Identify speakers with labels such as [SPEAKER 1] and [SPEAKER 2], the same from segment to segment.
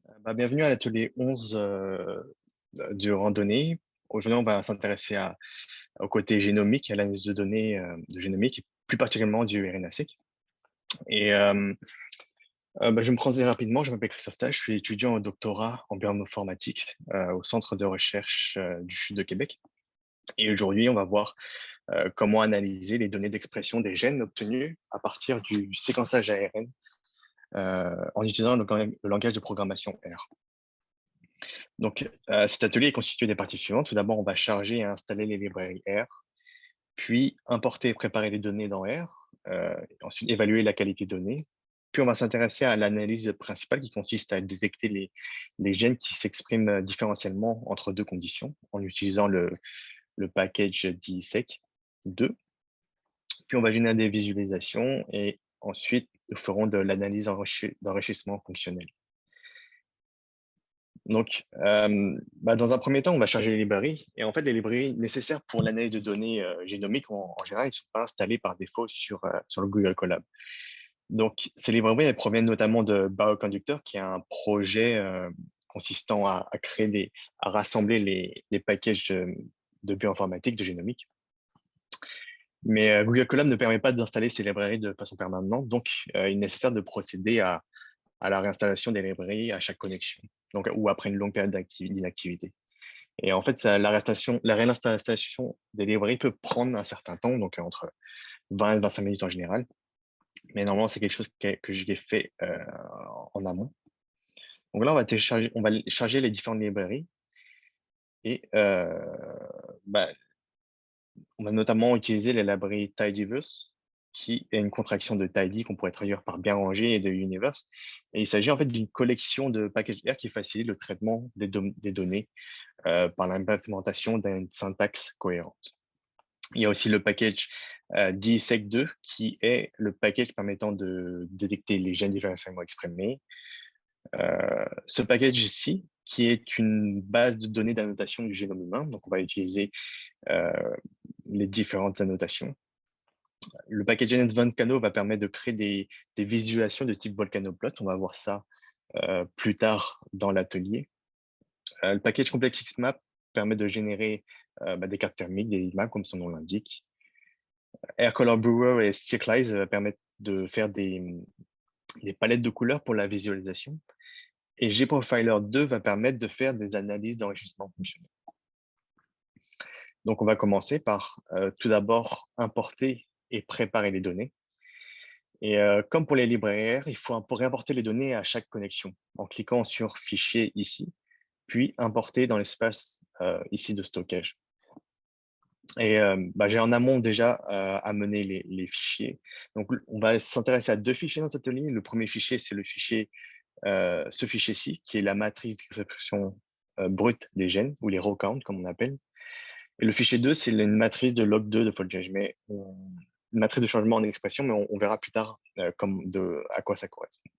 [SPEAKER 1] Bienvenue à l'atelier 11 de randonnée. Aujourd'hui, on va s'intéresser au côté génomique, à l'analyse de données de génomique, et plus particulièrement du RNA-seq. Et je me présente rapidement, je m'appelle Christophe Tage, je suis étudiant au doctorat en bioinformatique au Centre de recherche du Sud de Québec. Et aujourd'hui, on va voir comment analyser les données d'expression des gènes obtenus à partir du séquençage ARN en utilisant le langage de programmation R. Donc, cet atelier est constitué des parties suivantes. Tout d'abord, on va charger et installer les librairies R, puis importer et préparer les données dans R, ensuite évaluer la qualité de données. Puis, on va s'intéresser à l'analyse principale qui consiste à détecter les gènes qui s'expriment différentiellement entre deux conditions en utilisant le package DSEQ2. Puis, on va générer des visualisations et ensuite, nous ferons de l'analyse d'enrichissement fonctionnel. Donc, dans un premier temps, on va charger les librairies. Et en fait, les librairies nécessaires pour l'analyse de données génomiques, en général, elles ne sont pas installées par défaut sur le Google Colab. Donc, ces librairies, elles proviennent notamment de Bioconductor, qui est un projet consistant à rassembler les packages de bioinformatique, de génomique. Mais Google Colab ne permet pas d'installer ces librairies de façon permanente. Donc, il est nécessaire de procéder à la réinstallation des librairies à chaque connexion, donc, ou après une longue période d'inactivité. Et en fait, la réinstallation des librairies peut prendre un certain temps, donc entre 20 et 25 minutes en général. Mais normalement, c'est quelque chose que j'ai fait en amont. Donc là, on va charger les différentes librairies et on va notamment utiliser les librairies Tidyverse, qui est une contraction de tidy qu'on pourrait traduire par bien rangé et de universe. Et il s'agit en fait d'une collection de packages R qui facilite le traitement des données par l'implémentation d'une syntaxe cohérente. Il y a aussi le package DSEQ2 qui est le package permettant de détecter les gènes différentiellement exprimés. Ce package ici, qui est une base de données d'annotation du génome humain, donc on va utiliser euh, les différentes annotations. Le package NetVolcano va permettre de créer des visualisations de type Volcanoplot. On va voir ça plus tard dans l'atelier. Le package ComplexXMap permet de générer des cartes thermiques, des maps comme son nom l'indique. AirColor Brewer et Circlize permettent de faire des palettes de couleurs pour la visualisation. Et GProfiler 2 va permettre de faire des analyses d'enrichissement fonctionnel. Donc, on va commencer par tout d'abord importer et préparer les données. Et comme pour les libraires, il faut réimporter les données à chaque connexion en cliquant sur Fichier ici, puis importer dans l'espace ici de stockage. Et j'ai en amont déjà amené les fichiers. Donc, on va s'intéresser à deux fichiers dans cet atelier. Le premier fichier, c'est ce fichier-ci, qui est la matrice d'expression brute des gènes, ou les raw count, comme on appelle. Et le fichier 2, c'est une matrice de log2 de Folgage, une matrice de changement en expression, mais on verra plus tard à quoi ça correspond.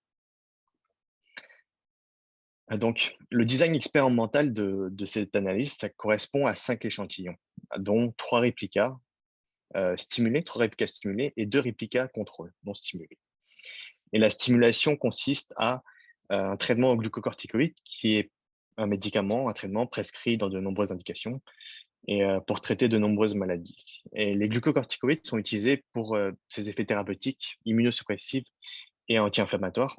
[SPEAKER 1] Donc, le design expérimental de cette analyse, ça correspond à 5 échantillons, dont 3 réplicas stimulés, 3 réplicas stimulés et 2 réplicas contrôle non stimulés. Et la stimulation consiste à un traitement au glucocorticoïde qui est un médicament, un traitement prescrit dans de nombreuses indications et pour traiter de nombreuses maladies. Et les glucocorticoïdes sont utilisés pour ces effets thérapeutiques, immunosuppressifs et anti-inflammatoires.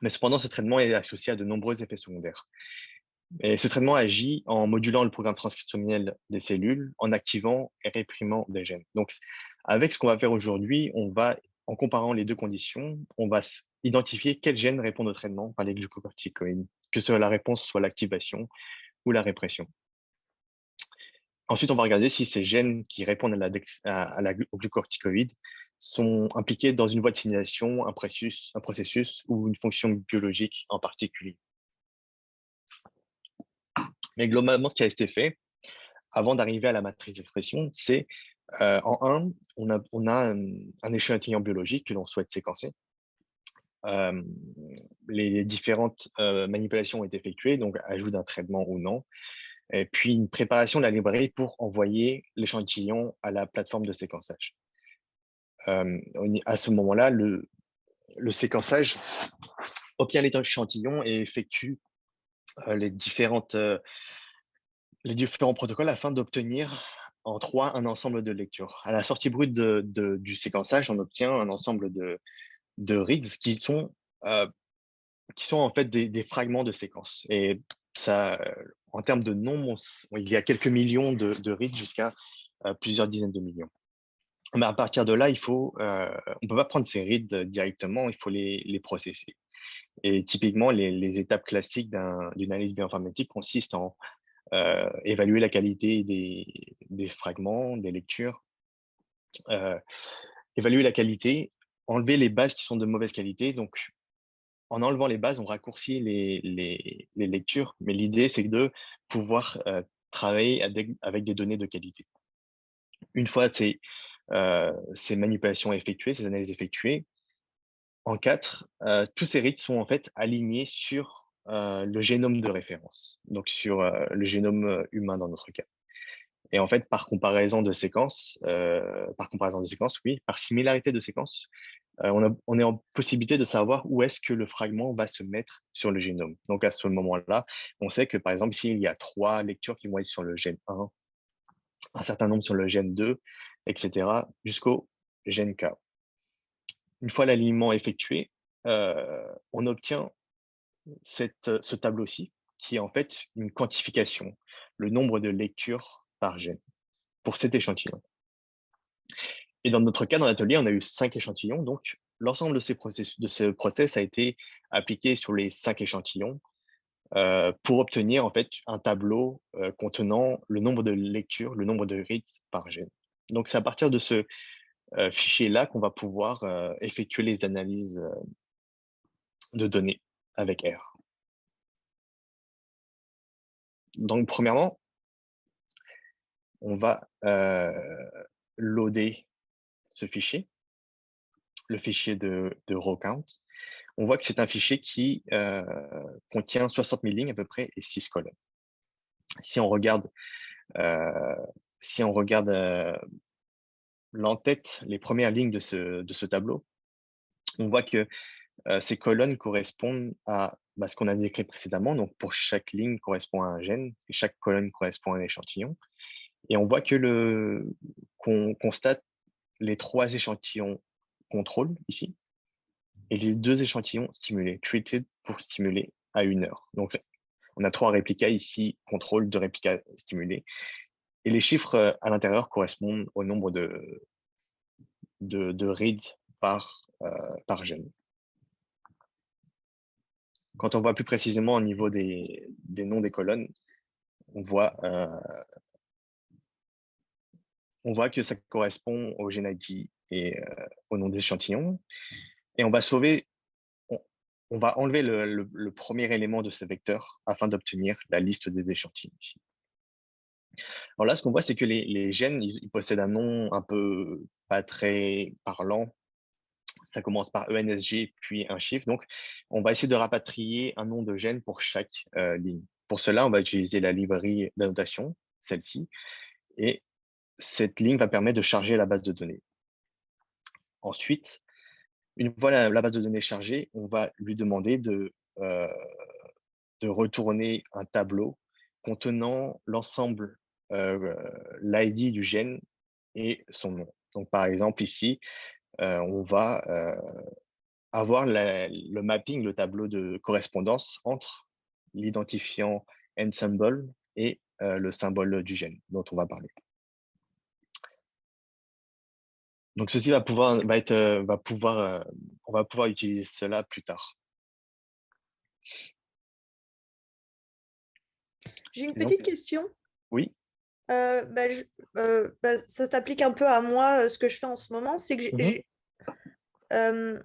[SPEAKER 1] Mais cependant, ce traitement est associé à de nombreux effets secondaires. Et ce traitement agit en modulant le programme transcriptionnel des cellules, en activant et réprimant des gènes. Donc, avec ce qu'on va faire aujourd'hui, en comparant les deux conditions, on va identifier quels gènes répondent au traitement par les glucocorticoïdes, que ce soit la réponse soit l'activation ou la répression. Ensuite, on va regarder si ces gènes qui répondent au glucocorticoïde sont impliqués dans une voie de signalisation, un processus ou une fonction biologique en particulier. Mais globalement, ce qui a été fait, avant d'arriver à la matrice d'expression, c'est en un, on a un échantillon biologique que l'on souhaite séquencer. Les différentes manipulations ont été effectuées, donc ajout d'un traitement ou non, et puis une préparation de la librairie pour envoyer l'échantillon à la plateforme de séquençage. À ce moment-là, le séquençage obtient l'échantillon et effectue les les différents protocoles afin d'obtenir en 3 un ensemble de lectures. À la sortie brute du séquençage, on obtient un ensemble de reads euh, qui sont en fait des fragments de séquences. Et ça, en termes de nombre, il y a quelques millions de reads jusqu'à plusieurs dizaines de millions. Mais à partir de là, on peut pas prendre ces reads directement, il faut les processer. Et typiquement, les étapes classiques d'une analyse bioinformatique consistent en évaluer la qualité des fragments, des lectures, euh, évaluer la qualité, enlever les bases qui sont de mauvaise qualité. Donc, en enlevant les bases, on raccourcit les lectures, mais l'idée, c'est de pouvoir travailler avec des données de qualité. Une fois ces manipulations effectuées, ces analyses effectuées, en 4, tous ces rites sont en fait alignés sur le génome de référence, donc sur le génome humain dans notre cas. Et en fait, oui, par similarité de séquences, on est en possibilité de savoir où est-ce que le fragment va se mettre sur le génome. Donc à ce moment-là, on sait que par exemple, s'il y a 3 lectures qui vont être sur le gène 1, un certain nombre sur le gène 2, etc., jusqu'au gène K. Une fois l'alignement effectué, on obtient ce tableau-ci, qui est en fait une quantification, le nombre de lectures par gène pour cet échantillon. Et dans notre cas, dans l'atelier, on a eu 5 échantillons. Donc, l'ensemble de ce process a été appliqué sur les 5 échantillons pour obtenir en fait un tableau contenant le nombre de lectures, le nombre de reads par gène. Donc, c'est à partir de ce fichier-là qu'on va pouvoir effectuer les analyses de données avec R. Donc, premièrement, on va loader ce fichier, le fichier de row count. On voit que c'est un fichier qui contient 60 000 lignes à peu près et 6 colonnes. Si on regarde, euh, si on regarde l'entête, les premières lignes de ce tableau, on voit que ces colonnes correspondent à ce qu'on a décrit précédemment. Donc, pour chaque ligne correspond à un gène et chaque colonne correspond à un échantillon. Et on voit qu'on constate les 3 échantillons contrôle ici et les 2 échantillons stimulés, treated pour stimuler à 1 heure. Donc, on a 3 réplicas ici, contrôle, 2 réplicas stimulés. Et les chiffres à l'intérieur correspondent au nombre de reads par gène. Quand on voit plus précisément au niveau des noms des colonnes, on voit, que ça correspond au gène ID et au nom des échantillons. Et on va on va enlever le premier élément de ce vecteur afin d'obtenir la liste des échantillons ici. Alors là, ce qu'on voit, c'est que les gènes, ils possèdent un nom un peu pas très parlant. Ça commence par ENSG, puis un chiffre. Donc, on va essayer de rapatrier un nom de gène pour chaque ligne. Pour cela, on va utiliser la librairie d'annotation, celle-ci, et cette ligne va permettre de charger la base de données. Ensuite, une fois la base de données chargée, on va lui demander de retourner un tableau contenant l'ensemble, l'ID du gène et son nom. Donc, par exemple, ici, on va avoir le mapping, le tableau de correspondance entre l'identifiant ensemble et le symbole du gène dont on va parler. Donc, ceci on va pouvoir utiliser cela plus tard.
[SPEAKER 2] J'ai une
[SPEAKER 1] Et donc,
[SPEAKER 2] petite question.
[SPEAKER 1] oui.
[SPEAKER 2] Ça s'applique un peu à moi, ce que je fais en ce moment, c'est que
[SPEAKER 1] Mhm.
[SPEAKER 2] euh,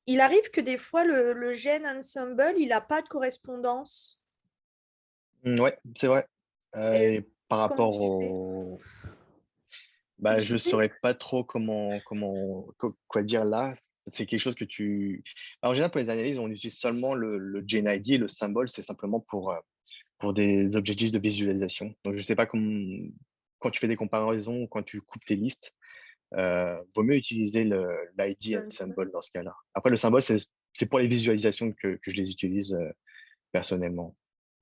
[SPEAKER 2] il arrive que des fois, le gène ensemble, il n'a pas de correspondance.
[SPEAKER 1] Ouais, c'est vrai.
[SPEAKER 2] Et
[SPEAKER 1] Et par
[SPEAKER 2] comment
[SPEAKER 1] rapport
[SPEAKER 2] tu fais?
[SPEAKER 1] au,
[SPEAKER 2] Tu
[SPEAKER 1] je
[SPEAKER 2] sais?
[SPEAKER 1] saurais pas trop quoi dire là. C'est quelque chose que en général, pour les analyses, on utilise seulement le Gen ID, le symbole, c'est simplement pour des objectifs de visualisation. Donc, je sais pas quand tu fais des comparaisons ou quand tu coupes tes listes, vaut mieux utiliser l'ID and symbol dans ce cas-là. Après, le symbole, c'est pour les visualisations que je les utilise personnellement.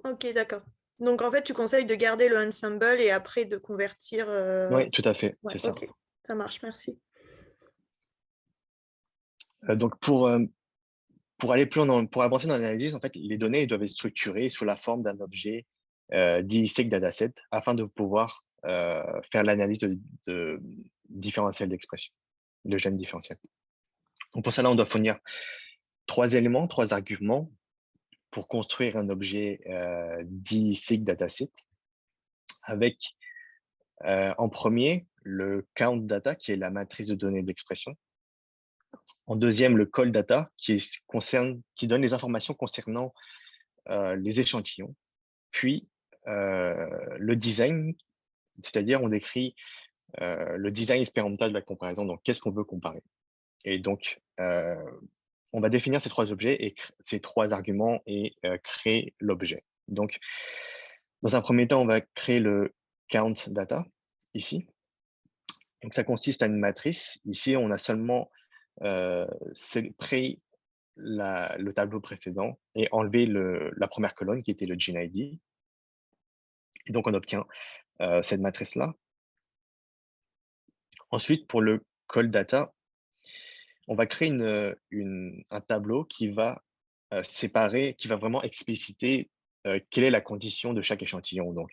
[SPEAKER 2] Ok, d'accord. Donc en fait, tu conseilles de garder le ensemble et après de convertir.
[SPEAKER 1] Oui, tout à fait,
[SPEAKER 2] Ouais,
[SPEAKER 1] c'est ça.
[SPEAKER 2] ok, ça marche, merci.
[SPEAKER 1] Donc, pour aller plus loin, pour avancer dans l'analyse, en fait, les données doivent être structurées sous la forme d'un objet dit Seq Dataset afin de pouvoir faire l'analyse de différentiels d'expression, de gènes différentiels. Donc, pour cela, on doit fournir trois éléments, trois arguments pour construire un objet dit Seq Dataset avec en premier le count data qui est la matrice de données d'expression. En deuxième, le call data qui donne les informations concernant les échantillons. Puis le design, c'est-à-dire on décrit le design expérimental de la comparaison. Donc, qu'est-ce qu'on veut comparer? Et donc, on va définir ces trois objets et ces trois arguments et créer l'objet. Donc, dans un premier temps, on va créer le count data ici. Donc, ça consiste à une matrice. Ici, on a seulement pris le tableau précédent et enlevé la première colonne qui était le gene ID. Et donc, on obtient cette matrice-là. Ensuite, pour le call data, on va créer un tableau qui va séparer, qui va vraiment expliciter quelle est la condition de chaque échantillon. Donc,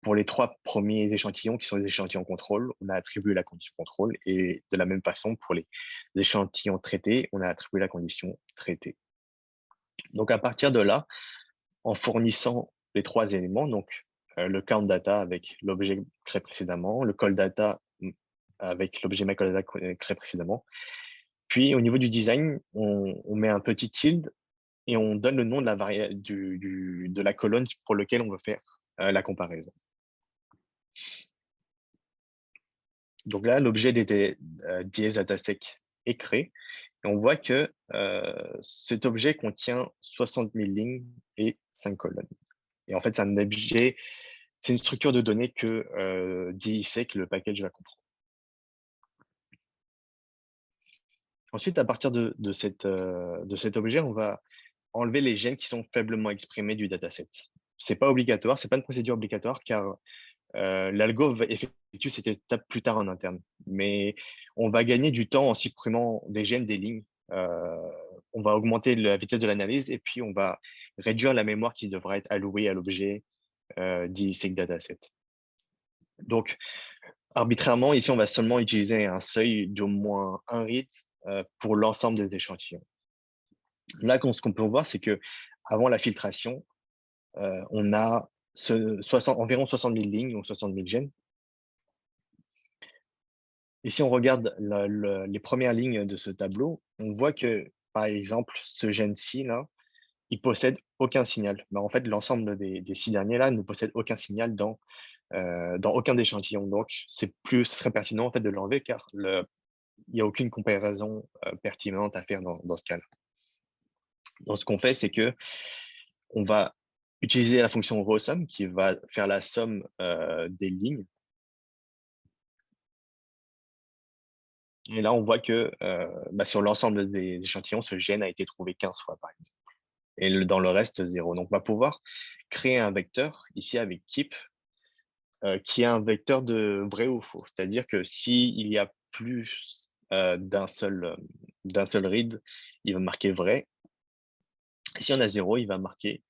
[SPEAKER 1] pour les trois premiers échantillons qui sont les échantillons contrôle, on a attribué la condition contrôle et de la même façon, pour les échantillons traités, on a attribué la condition traitée. Donc, à partir de là, en fournissant les trois éléments, donc le count data avec l'objet créé précédemment, le call data avec l'objet MyCallData créé précédemment. Puis au niveau du design, on met un petit tilde et on donne le nom de de la colonne pour lequel on veut faire la comparaison. Donc là, l'objet DS Datasec est créé et on voit que cet objet contient 60 000 lignes et 5 colonnes. Et en fait, c'est un objet, c'est une structure de données que DISEC, le package, va comprendre. Ensuite, à partir de cet objet, on va enlever les gènes qui sont faiblement exprimés du dataset. C'est pas obligatoire, c'est pas une procédure obligatoire car l'algo va effectuer cette étape plus tard en interne. Mais on va gagner du temps en supprimant des gènes, des lignes. On va augmenter la vitesse de l'analyse et puis on va réduire la mémoire qui devra être allouée à l'objet dit SIG dataset. Donc, arbitrairement, ici, on va seulement utiliser un seuil d'au moins un read pour l'ensemble des échantillons. Là, ce qu'on peut voir, c'est que avant la filtration, on a environ 60 000 lignes ou 60 000 gènes. Et si on regarde les premières lignes de ce tableau, on voit que, par exemple, ce gène-ci, là, il possède aucun signal. Mais en fait, l'ensemble des six derniers-là ne possèdent aucun signal dans aucun des échantillons. Donc, ce serait pertinent en fait, de l'enlever car il n'y a aucune comparaison pertinente à faire dans ce cas-là. Donc, ce qu'on fait, c'est que on va utiliser la fonction rosum qui va faire la somme des lignes. Et là, on voit que sur l'ensemble des échantillons, ce gène a été trouvé 15 fois, par exemple. Et dans le reste, 0. Donc, on va pouvoir créer un vecteur, ici avec keep, qui est un vecteur de vrai ou faux. C'est-à-dire que s'il y a plus d'un seul read, il va marquer vrai. Et si on a 0, il va marquer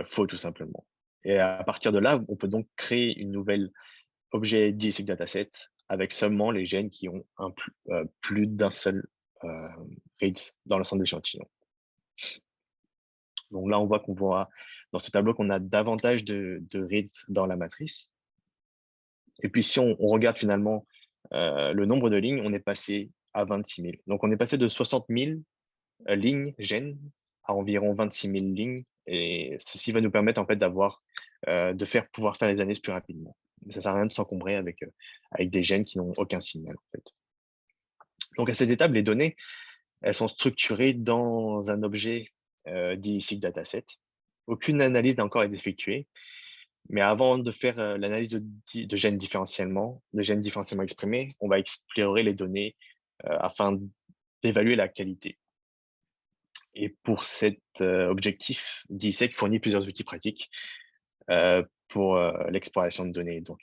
[SPEAKER 1] faux, tout simplement. Et à partir de là, on peut donc créer une nouvelle objet DSX dataset avec seulement les gènes qui ont plus d'un seul read dans l'ensemble des échantillons. Donc là, on voit dans ce tableau qu'on a davantage de reads dans la matrice. Et puis, si on regarde finalement le nombre de lignes, on est passé à 26 000. Donc, on est passé de 60 000 lignes gènes à environ 26 000 lignes. Et ceci va nous permettre en fait pouvoir faire les analyses plus rapidement. Ça sert à rien de s'encombrer avec des gènes qui n'ont aucun signal en fait. Donc, à cette étape, les données, elles sont structurées dans un objet dit SIG dataset. Aucune analyse n'a encore été effectuée. Mais avant de faire l'analyse de gènes différentiellement exprimés, on va explorer les données afin d'évaluer la qualité. Et pour cet objectif, DSEC fournit plusieurs outils pratiques pour l'exploration de données. Donc,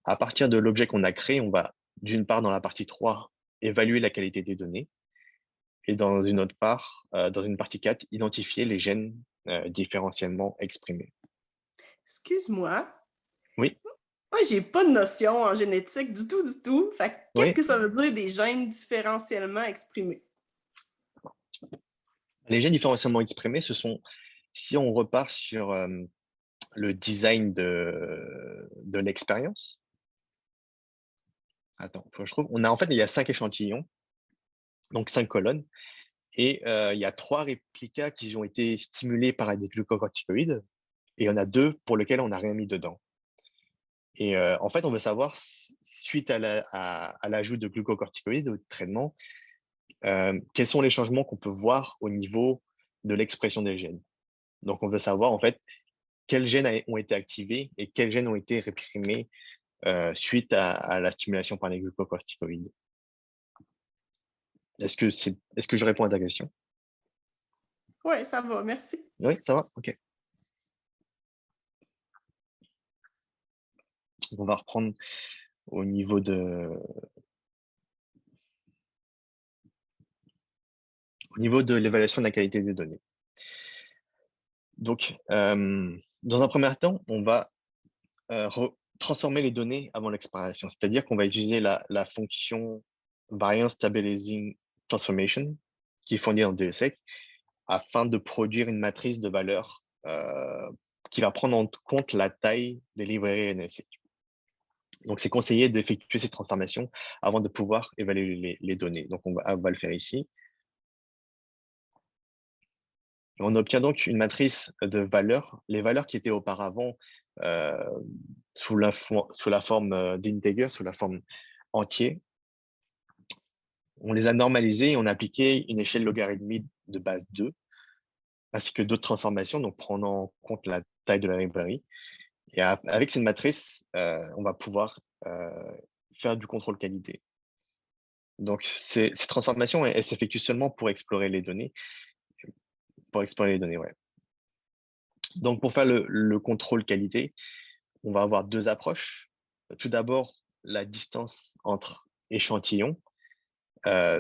[SPEAKER 1] à partir de l'objet qu'on a créé, on va, d'une part, dans la partie 3, évaluer la qualité des données, et dans une autre part, dans une partie 4, identifier les gènes différentiellement exprimés.
[SPEAKER 3] Excuse-moi.
[SPEAKER 1] Oui,
[SPEAKER 3] Moi, j'ai pas de notion en génétique du tout, du tout. Fait que qu'est-ce
[SPEAKER 1] oui.
[SPEAKER 3] que ça veut dire des gènes différentiellement exprimés?
[SPEAKER 1] Les gènes différentiellement exprimés, ce sont, si on repart sur le design de l'expérience, attends, faut que je trouve, en fait, il y a 5 échantillons, donc 5 colonnes, et il y a 3 réplicas qui ont été stimulés par des glucocorticoïdes, et il y en a 2 pour lesquels on n'a rien mis dedans. Et en fait, on veut savoir, suite à l'ajout de glucocorticoïdes au traitement, quels sont les changements qu'on peut voir au niveau de l'expression des gènes. Donc, on veut savoir, en fait, quels gènes ont été activés et quels gènes ont été réprimés suite à la stimulation par les glucocorticoïdes. Est-ce que je réponds à ta question?
[SPEAKER 3] Ouais, ça va, merci.
[SPEAKER 1] Oui, ça va? OK. On va reprendre au niveau de l'évaluation de la qualité des données. Donc, dans un premier temps, on va transformer les données avant l'expiration. C'est-à-dire qu'on va utiliser la fonction Variance Stabilizing Transformation, qui est fournie dans DESEC, afin de produire une matrice de valeurs qui va prendre en compte la taille des librairies NSEC. Donc, c'est conseillé d'effectuer ces transformations avant de pouvoir évaluer les données. Donc, on va le faire ici. On obtient donc une matrice de valeurs. Les valeurs qui étaient auparavant euh, sous la forme d'integer, sous la forme entier, on les a normalisées et on a appliqué une échelle logarithmique de base 2, ainsi que d'autres transformations, donc prenant en compte la taille de la librairie. Et avec cette matrice, on va pouvoir faire du contrôle qualité. Donc, ces transformations, elles s'effectuent seulement pour explorer les données. Ouais. Donc, pour faire le contrôle qualité, on va avoir 2 approches. Tout d'abord, la distance entre échantillons,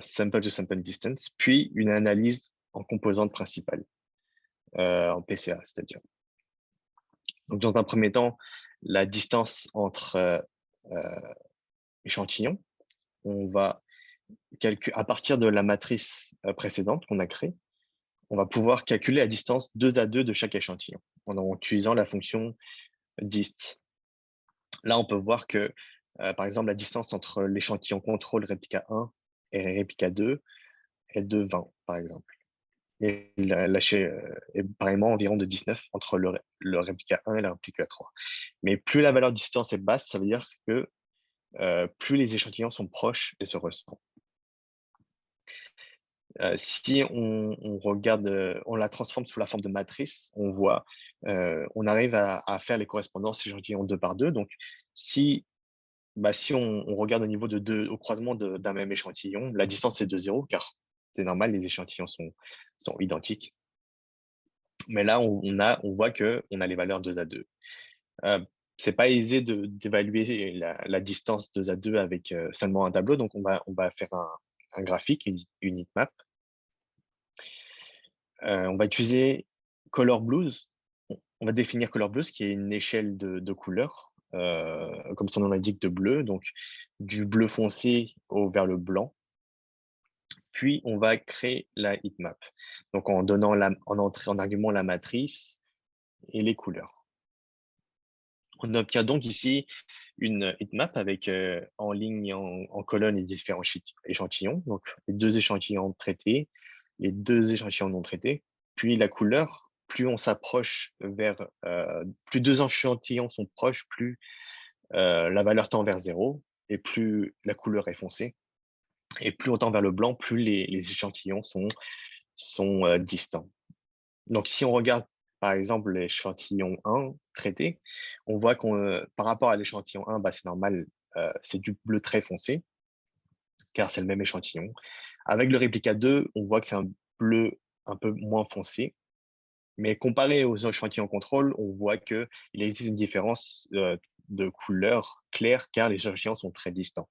[SPEAKER 1] sample to sample distance, puis une analyse en composante principale, en PCA, c'est-à-dire. Donc, dans un premier temps, la distance entre échantillons, on va calculer à partir de la matrice précédente qu'on a créée, on va pouvoir calculer la distance 2 à 2 de chaque échantillon en utilisant la fonction dist. Là, on peut voir que, par exemple, la distance entre l'échantillon contrôle réplica 1 et réplica 2 est de 20, par exemple. Et est pareillement environ de 19 entre le réplica 1 et le réplica 3. Mais plus la valeur de distance est basse, ça veut dire que plus les échantillons sont proches et se ressemblent. Si on regarde, on la transforme sous la forme de matrice, on voit, on arrive à faire les correspondances échantillons 2 par 2. Donc, si on regarde au niveau au croisement d'un même échantillon, la distance est de 0, car c'est normal, les échantillons sont identiques. Mais là, on voit qu'on a les valeurs 2 à 2. C'est pas aisé d'évaluer la distance 2 à 2 avec seulement un tableau, donc on va faire un graphique, une heatmap. On va utiliser Color Blues. On va définir Color Blues, qui est une échelle de couleurs, comme son nom l'indique, de bleu, donc du bleu foncé vers le blanc. Puis, on va créer la heatmap, donc en donnant en argument la matrice et les couleurs. On obtient donc ici une heatmap avec en ligne, en colonne, les différents échantillons, donc les 2 échantillons traités, les 2 échantillons non traités, puis la couleur. Plus on s'approche plus 2 échantillons sont proches, plus la valeur tend vers 0, et plus la couleur est foncée. Et plus on tend vers le blanc, plus les échantillons sont distants. Donc, si on regarde, par exemple, l'échantillon 1 traité, on voit par rapport à l'échantillon 1, c'est normal, c'est du bleu très foncé, car c'est le même échantillon. Avec le réplica 2, on voit que c'est un un peu moins foncé. Mais comparé aux échantillons contrôle, on voit qu'il existe une différence de couleur claire car les échantillons sont très distants.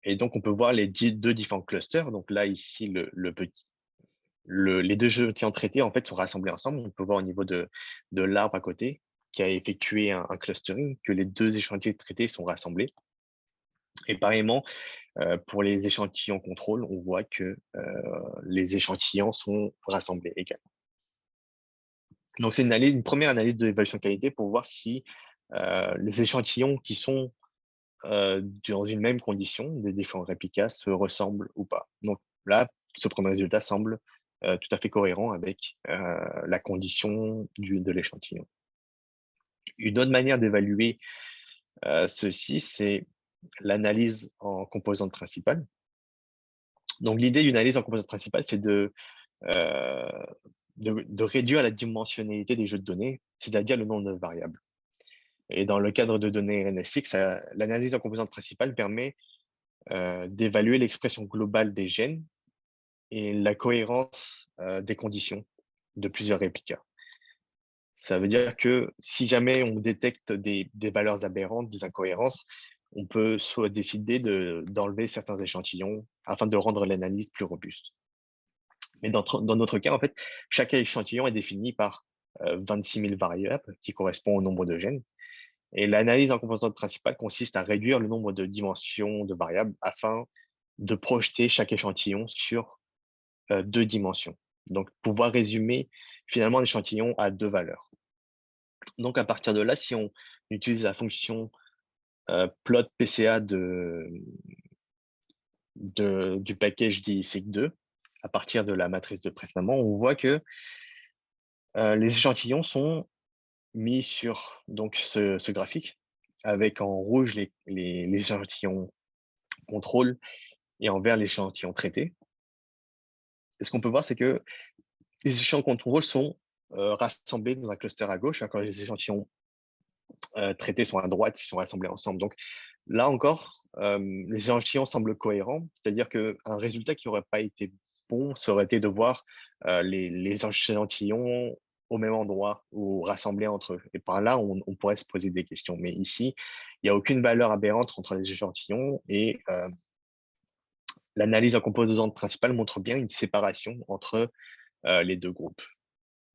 [SPEAKER 1] Et donc, on peut voir les deux différents clusters. Donc là, ici, les deux échantillons traités en fait, sont rassemblés ensemble. On peut voir au niveau de l'arbre à côté qui a effectué un clustering que les deux échantillons traités sont rassemblés. Et pareillement, pour les échantillons contrôle, on voit que les échantillons sont rassemblés également. Donc, c'est une première analyse de l'évaluation de qualité pour voir si les échantillons qui sont dans une même condition, des différents réplicas, se ressemblent ou pas. Donc là, ce premier résultat semble tout à fait cohérent avec la condition de l'échantillon. Une autre manière d'évaluer ceci, c'est l'analyse en composante principale. Donc, l'idée d'une analyse en composante principale, c'est de réduire la dimensionnalité des jeux de données, c'est-à-dire le nombre de variables. Et dans le cadre de données RNS-Seq, l'analyse en composante principale permet d'évaluer l'expression globale des gènes et la cohérence des conditions de plusieurs réplicas. Ça veut dire que si jamais on détecte des valeurs aberrantes, des incohérences, on peut soit décider d'enlever certains échantillons afin de rendre l'analyse plus robuste. Mais dans notre cas, en fait, chaque échantillon est défini par 26 000 variables qui correspondent au nombre de gènes. Et l'analyse en composante principale consiste à réduire le nombre de dimensions de variables afin de projeter chaque échantillon sur 2 dimensions. Donc, pouvoir résumer finalement un échantillon à 2 valeurs. Donc, à partir de là, si on utilise la fonction plot PCA du package DISEQ2, à partir de la matrice de précédemment, on voit que les échantillons sont mis sur donc, ce graphique, avec en rouge les échantillons contrôle et en vert les échantillons traités. Et ce qu'on peut voir, c'est que les échantillons contrôle sont rassemblés dans un cluster à gauche, quand les échantillons traités sont à droite, ils sont rassemblés ensemble. Donc là encore, les échantillons semblent cohérents, c'est-à-dire qu'un résultat qui n'aurait pas été bon, ça aurait été de voir les échantillons au même endroit ou rassemblés entre eux. Et par là, on pourrait se poser des questions. Mais ici, il n'y a aucune valeur aberrante entre les échantillons et l'analyse en composante principale montre bien une séparation entre les deux groupes.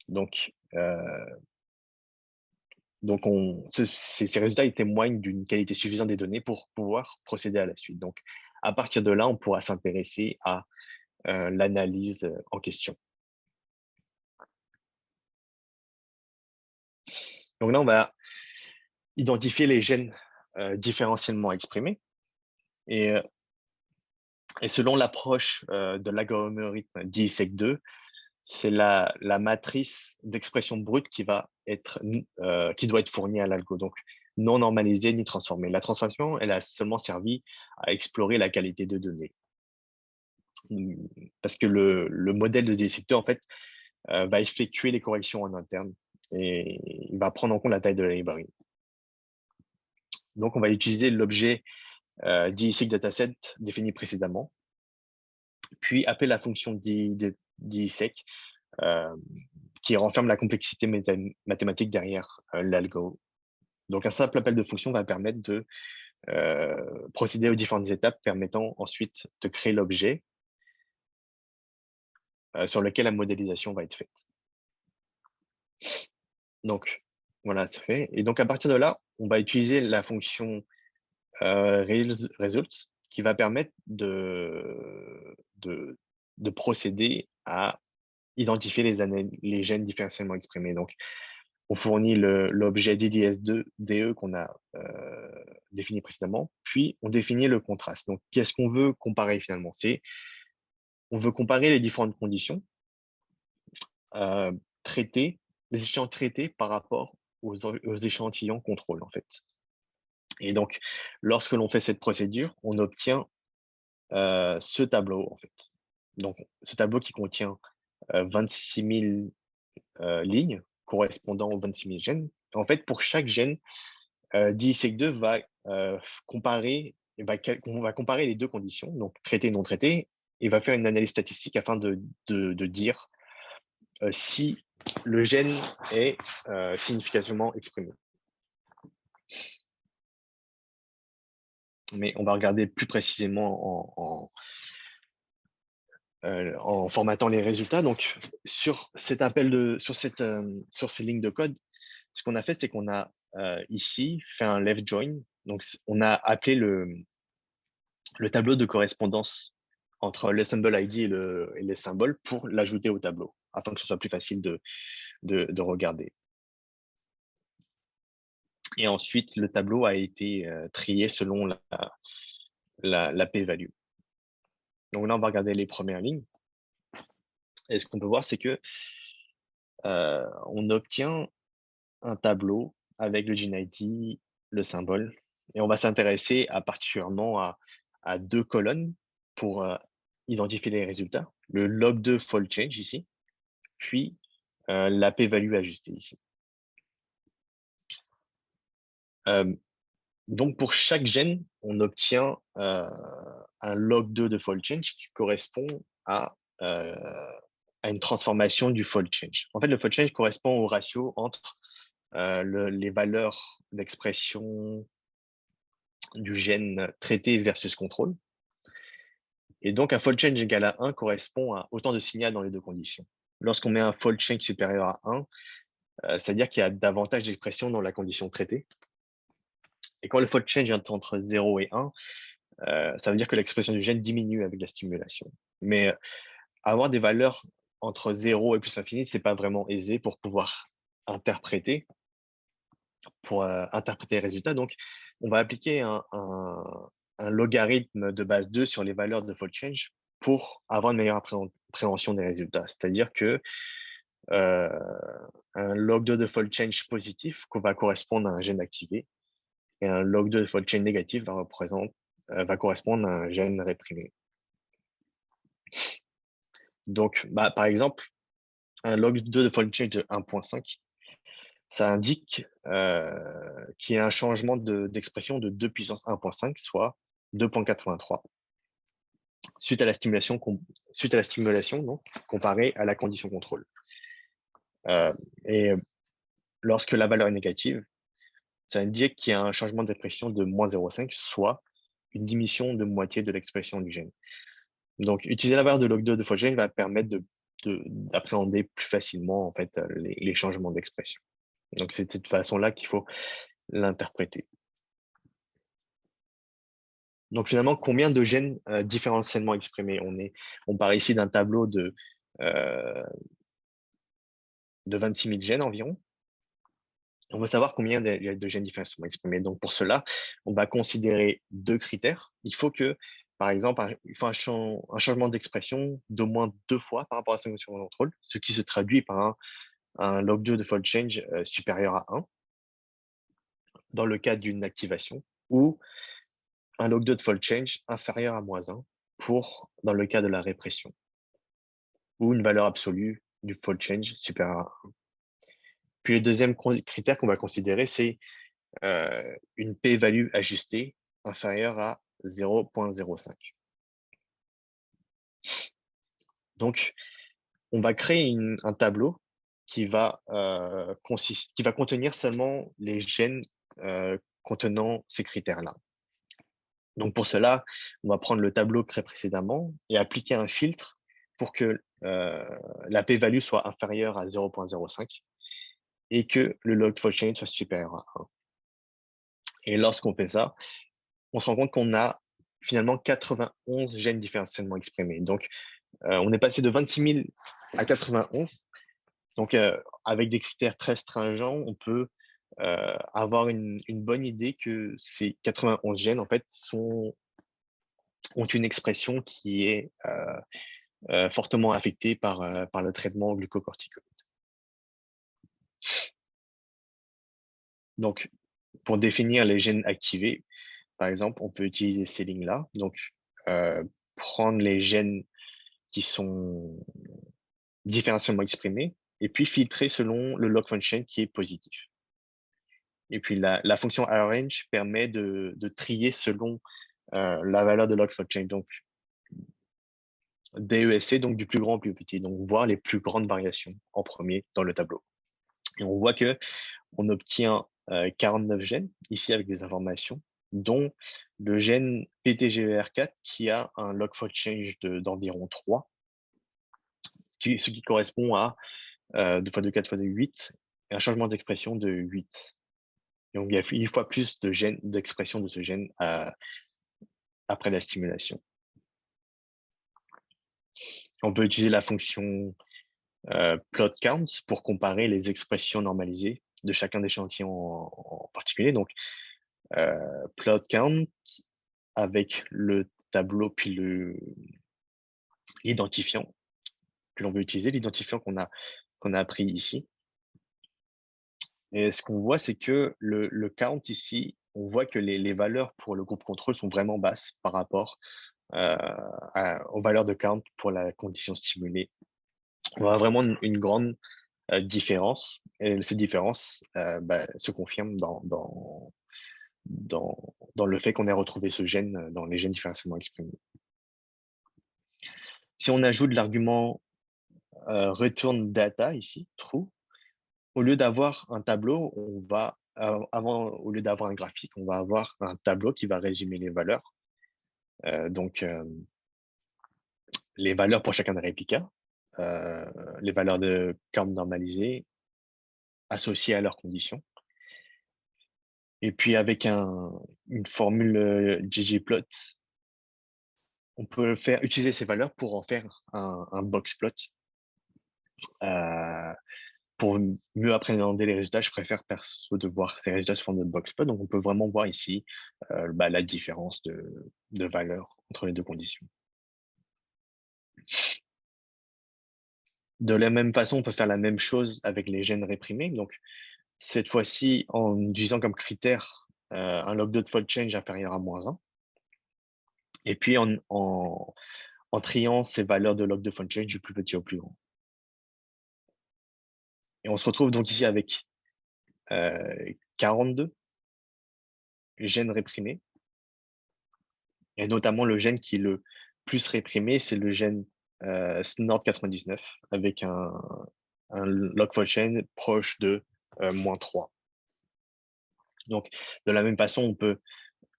[SPEAKER 1] Donc, ces résultats ils témoignent d'une qualité suffisante des données pour pouvoir procéder à la suite. Donc, à partir de là, on pourra s'intéresser à l'analyse en question. Donc là, on va identifier les gènes différentiellement exprimés. Et selon l'approche de l'algorithme DISEQ2, c'est la matrice d'expression brute qui doit être fournie à l'algo, donc non normalisée ni transformée. La transformation, elle a seulement servi à explorer la qualité de données. Parce que le modèle de DISEQ2, en fait, va effectuer les corrections en interne et il va prendre en compte la taille de la librairie. Donc, on va utiliser l'objet DISEQ dataset défini précédemment, puis appeler la fonction DISEQ qui renferme la complexité mathématique derrière l'algo. Donc, un simple appel de fonction va permettre de procéder aux différentes étapes permettant ensuite de créer l'objet sur lequel la modélisation va être faite. Donc, voilà, c'est fait. Et donc, à partir de là, on va utiliser la fonction results qui va permettre de procéder à identifier les gènes différentiellement exprimés. Donc, on fournit l'objet DDS2DE qu'on a défini précédemment, puis on définit le contraste. Donc, qu'est-ce qu'on veut comparer finalement? On veut comparer les différentes conditions traitées, les échantillons traités par rapport aux échantillons contrôle, en fait. Et donc, lorsque l'on fait cette procédure, on obtient ce tableau, en fait. Donc, ce tableau qui contient 26 000 lignes correspondant aux 26 000 gènes. En fait, pour chaque gène, DISEQ2 va comparer les deux conditions, donc traité et non traité, et va faire une analyse statistique afin de dire si le gène est significativement exprimé. Mais on va regarder plus précisément en formatant les résultats. Donc, sur cet sur ces lignes de code, ce qu'on a fait, c'est qu'on a ici fait un left join. Donc, on a appelé le tableau de correspondance entre l'assemble ID et les symboles pour l'ajouter au tableau, afin que ce soit plus facile de regarder. Et ensuite, le tableau a été trié selon la p-value. Donc là, on va regarder les premières lignes. Et ce qu'on peut voir, c'est que on obtient un tableau avec le gene ID, le symbole, et on va s'intéresser particulièrement à 2 colonnes pour identifier les résultats. Le log2 fold change ici, puis la p-value ajustée ici. Donc, pour chaque gène, on obtient un log2 de fold change qui correspond à une transformation du fold change. En fait, le fold change correspond au ratio entre les valeurs d'expression du gène traité versus contrôle. Et donc, un fold change égal à 1 correspond à autant de signaux dans les 2 conditions. Lorsqu'on met un fold change supérieur à 1, c'est-à-dire qu'il y a davantage d'expressions dans la condition traitée. Et quand le fold change est entre 0 et 1, ça veut dire que l'expression du gène diminue avec la stimulation. Mais avoir des valeurs entre 0 et plus infini, ce n'est pas vraiment aisé pour pouvoir interpréter, les résultats. Donc, on va appliquer un logarithme de base 2 sur les valeurs de fold change pour avoir une meilleure appréhension des résultats. C'est-à-dire que un log2 de fold change positif va correspondre à un gène activé et un log2 de fold change négatif va correspondre à un gène réprimé. Donc, par exemple, un log2 de fold change de 1.5, ça indique qu'il y a un changement d'expression de 2 puissance 1.5, soit 2.83, suite à la stimulation donc, comparée à la condition contrôle. Et lorsque la valeur est négative, ça indique qu'il y a un changement d'expression de moins 0.5, soit une diminution de moitié de l'expression du gène. Donc, utiliser la valeur de log2 de fold change va permettre d'appréhender plus facilement en fait, les changements d'expression. Donc, c'est de cette façon-là qu'il faut l'interpréter. Donc, finalement, combien de gènes différentiellement exprimés on part ici d'un tableau de 26 000 gènes environ. On veut savoir combien de gènes différentiellement exprimés. Donc, pour cela, on va considérer 2 critères. Il faut que, par exemple, il faut un changement d'expression d'au moins 2 fois par rapport à la condition de contrôle, ce qui se traduit par un log2 de fold change supérieur à 1 dans le cas d'une activation, ou un log2 de fold change inférieur à -1 dans le cas de la répression, ou une valeur absolue du fold change supérieure à 1. Puis le deuxième critère qu'on va considérer, c'est une p-value ajustée inférieure à 0.05. Donc, on va créer un tableau qui va contenir seulement les gènes contenant ces critères-là. Donc, pour cela, on va prendre le tableau créé précédemment et appliquer un filtre pour que la p-value soit inférieure à 0.05 et que le log fold change soit supérieur à 1. Et lorsqu'on fait ça, on se rend compte qu'on a finalement 91 gènes différentiellement exprimés. Donc, on est passé de 26 000 à 91. Donc, avec des critères très stringents, on peut avoir une bonne idée que ces 91 gènes, en fait, ont une expression qui est fortement affectée par le traitement glucocorticoïde. Donc, pour définir les gènes activés, par exemple, on peut utiliser ces lignes-là. Donc, prendre les gènes qui sont différentiellement exprimés et puis filtrer selon le log function qui est positif. Et puis, la fonction arrange permet de trier selon la valeur de log function. Donc, DESC, donc du plus grand au plus petit, donc voir les plus grandes variations en premier dans le tableau. Et on voit que on obtient 49 gènes ici avec des informations, dont le gène PTGR4 qui a un log4 change d'environ 3, ce qui correspond à 2 fois 2, 4 fois 2, 8, et un changement d'expression de 8. Et donc, il y a 8 fois plus de gènes d'expression de ce gène après la stimulation. On peut utiliser la fonction plot count pour comparer les expressions normalisées de chacun des échantillons en particulier. Donc, plot count avec le tableau puis l'identifiant que l'on veut utiliser, l'identifiant qu'on a appris ici. Et ce qu'on voit, c'est que le count ici, on voit que les valeurs pour le groupe contrôle sont vraiment basses par rapport aux valeurs de count pour la condition stimulée. On voit vraiment une grande différence, et cette différence se confirme dans le fait qu'on ait retrouvé ce gène dans les gènes différentiellement exprimés. Si on ajoute l'argument return data ici, true, au lieu d'avoir un tableau, au lieu d'avoir un graphique, on va avoir un tableau qui va résumer les valeurs. Donc, les valeurs pour chacun des réplicas, les valeurs de count normalisées associées à leurs conditions. Et puis, avec une formule ggplot, on peut utiliser ces valeurs pour en faire un boxplot. Pour mieux appréhender les résultats, je préfère perso de voir ces résultats sous forme de boxplot. Donc, on peut vraiment voir ici la différence de valeur entre les deux conditions. De la même façon, on peut faire la même chose avec les gènes réprimés. Donc, cette fois-ci, en utilisant comme critère un log2 de fold change inférieur à -1. Et puis, en triant ces valeurs de log2 fold change du plus petit au plus grand. Et on se retrouve donc ici avec 42 gènes réprimés. Et notamment, le gène qui est le plus réprimé, c'est le gène SNORD99 avec un log4 chain proche de -3. Donc, de la même façon, on peut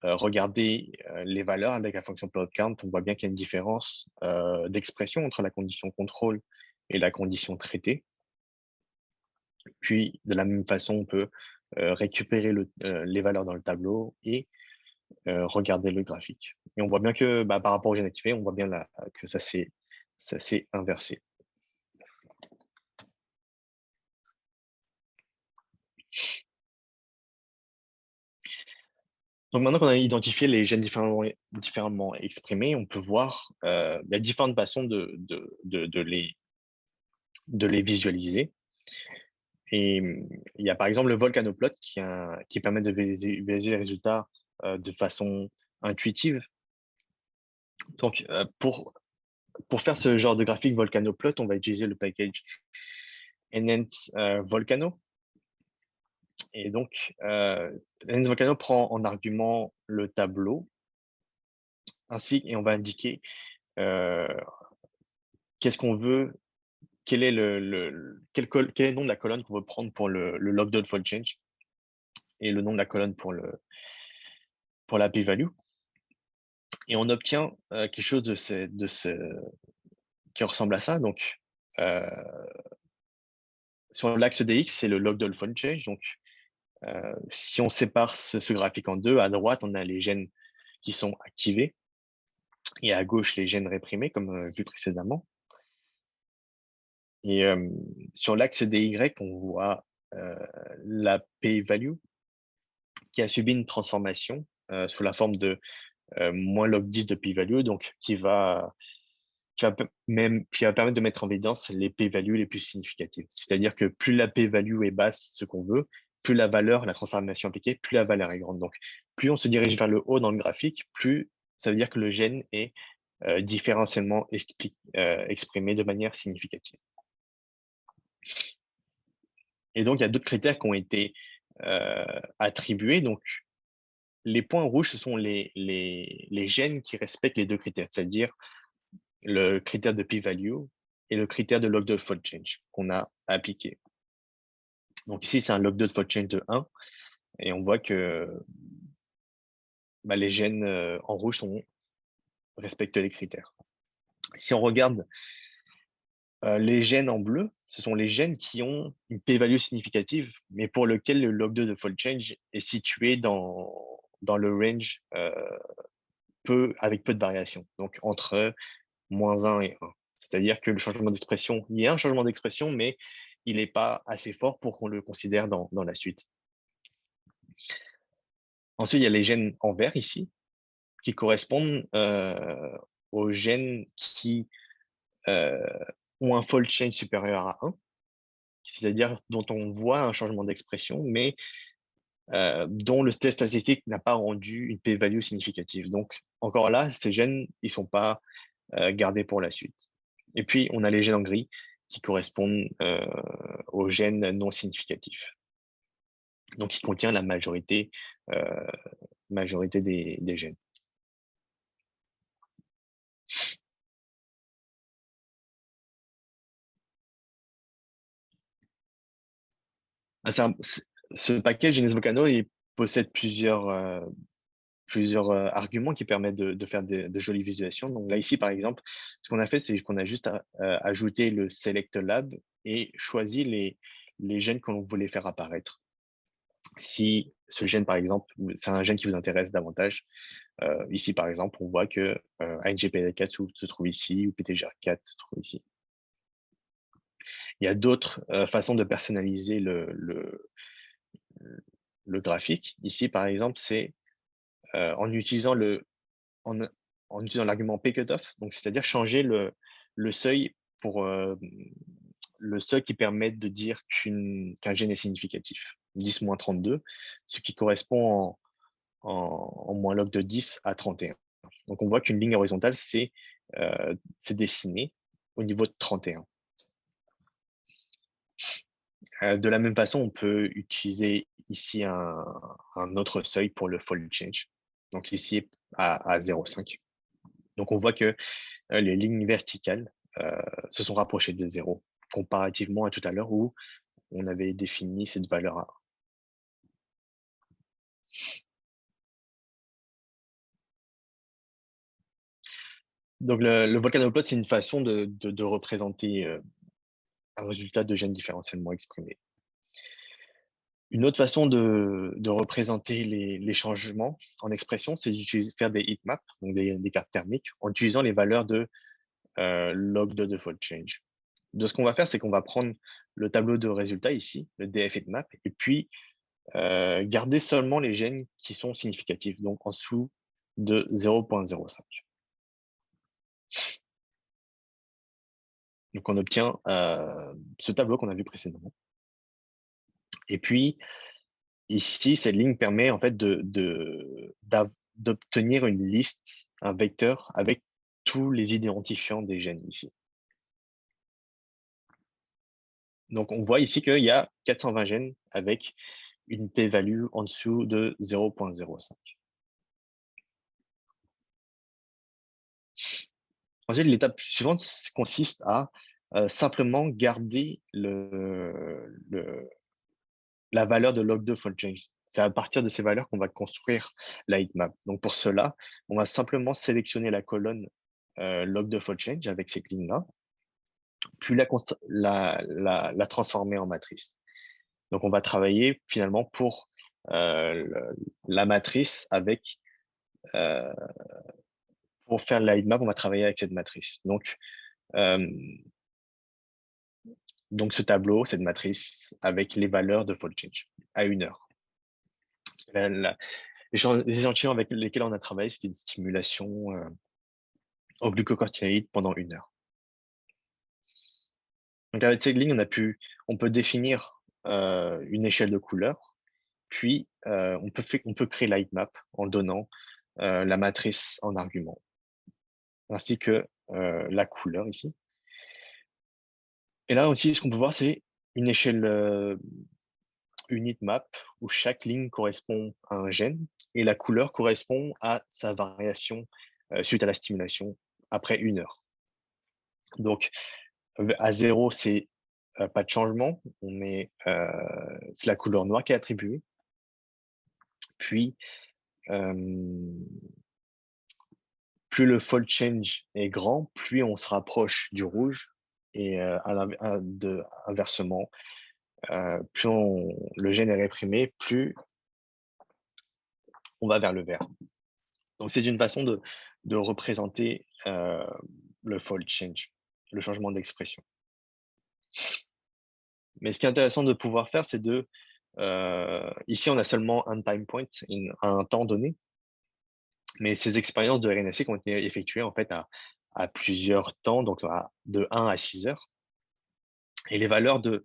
[SPEAKER 1] regarder les valeurs avec la fonction plot count. On voit bien qu'il y a une différence d'expression entre la condition contrôle et la condition traitée. Puis, de la même façon, on peut récupérer les valeurs dans le tableau et regarder le graphique. Et on voit bien que par rapport au gène activé, on voit bien là que ça s'est inversé. Donc maintenant qu'on a identifié les gènes différemment exprimés, on peut voir il y a différentes façons de les visualiser. Et il y a par exemple le volcanoplot qui permet de visualiser les résultats de façon intuitive. Donc pour faire ce genre de graphique volcanoplot, on va utiliser le package Enhance Volcano. Et donc, Enhance Volcano prend en argument le tableau, et on va indiquer qu'est-ce qu'on veut, quel est quel est le nom de la colonne qu'on veut prendre pour le log2 fold change et le nom de la colonne pour la p-value. Et on obtient quelque chose qui ressemble à ça. Donc, sur l'axe dx, c'est le log2 fold change. Donc, si on sépare ce graphique en deux, à droite, on a les gènes qui sont activés et à gauche, les gènes réprimés, comme vu précédemment. Et sur l'axe dy, on voit la p-value qui a subi une transformation sous la forme de moins log 10 de p-value, donc qui va permettre de mettre en évidence les p-values les plus significatives. C'est-à-dire que plus la p-value est basse, ce qu'on veut, plus la transformation appliquée, plus la valeur est grande. Donc, plus on se dirige vers le haut dans le graphique, plus ça veut dire que le gène est différentiellement exprimé de manière significative. Et donc, il y a d'autres critères qui ont été attribués. Donc, les points rouges, ce sont les gènes qui respectent les deux critères, c'est-à-dire le critère de p-value et le critère de log de fold change qu'on a appliqué. Donc ici, c'est un log de fold change de 1 et on voit que les gènes en rouge respectent les critères. Si on regarde les gènes en bleu, ce sont les gènes qui ont une p-value significative, mais pour lequel le log de fold change est situé dans le range avec peu de variation, donc entre -1 et 1. C'est-à-dire que le changement d'expression, il y a un changement d'expression, mais il n'est pas assez fort pour qu'on le considère dans la suite. Ensuite, il y a les gènes en vert ici, qui correspondent aux gènes qui ont un fold change supérieur à 1, c'est-à-dire dont on voit un changement d'expression, mais dont le test statistique n'a pas rendu une p-value significative. Donc, encore là, ces gènes, ils ne sont pas gardés pour la suite. Et puis, on a les gènes en gris qui correspondent aux gènes non significatifs. Donc, qui contient la majorité des gènes. Ce package GenesVolcano, il possède plusieurs arguments qui permettent de faire de jolies visualisations. Donc là, ici, par exemple, ce qu'on a fait, c'est qu'on a juste ajouté le Select Lab et choisi les gènes que l'on voulait faire apparaître. Si ce gène, par exemple, c'est un gène qui vous intéresse davantage, ici, par exemple, on voit que ANGPTL4 se trouve ici ou PTGR4 se trouve ici. Il y a d'autres façons de personnaliser le graphique. Ici, par exemple, c'est en utilisant l'argument pcutoff, donc c'est-à-dire changer le seuil pour le seuil qui permet de dire qu'un gène est significatif, 10-32, ce qui correspond en moins log de 10 à 31. Donc on voit qu'une ligne horizontale c'est dessinée au niveau de 31. De la même façon, on peut utiliser ici un autre seuil pour le fold change. Donc ici à 0,5. Donc on voit que les lignes verticales se sont rapprochées de 0 comparativement à tout à l'heure où on avait défini cette valeur à 1. Donc le volcano plot, c'est une façon de représenter un résultat de gènes différentiellement exprimé. Une autre façon de représenter les changements en expression, c'est d'utiliser faire des heatmaps, donc des cartes thermiques, en utilisant les valeurs de log de fold change. De ce qu'on va faire, c'est qu'on va prendre le tableau de résultats ici, le DF heatmap, et puis garder seulement les gènes qui sont significatifs, donc en dessous de 0,05. Donc on obtient ce tableau qu'on a vu précédemment. Et puis, ici, cette ligne permet en fait d'obtenir une liste, un vecteur avec tous les identifiants des gènes ici. Donc, on voit ici qu'il y a 420 gènes avec une p-value en dessous de 0,05. Ensuite, l'étape suivante consiste à simplement garder la valeur de log2 fold change. C'est à partir de ces valeurs qu'on va construire la heatmap. Donc pour cela, on va simplement sélectionner la colonne log2 fold change avec cette ligne-là, puis la transformer en matrice. Donc on va travailler finalement pour la matrice avec pour faire la heatmap, on va travailler avec cette matrice. Donc ce tableau, cette matrice avec les valeurs de fold change à 1 heure. Les échantillons avec lesquels on a travaillé, c'était une stimulation au glucocorticoïde pendant 1 heure. Donc avec cette ligne, on peut définir une échelle de couleurs, puis on peut créer la heatmap en donnant la matrice en argument, ainsi que la couleur ici. Et là aussi, ce qu'on peut voir, c'est une échelle une heatmap où chaque ligne correspond à un gène et la couleur correspond à sa variation suite à la stimulation après 1 heure. Donc, à 0, c'est pas de changement. C'est la couleur noire qui est attribuée. Puis, plus le fold change est grand, plus on se rapproche du rouge. Et inversement, plus le gène est réprimé, plus on va vers le vert. Donc, c'est une façon de représenter le fold change, le changement d'expression. Mais ce qui est intéressant de pouvoir faire, c'est ici, on a seulement un time point, un temps donné, mais ces expériences de RNA-seq ont été effectuées en fait à plusieurs temps, donc de 1 à 6 heures. Et les valeurs de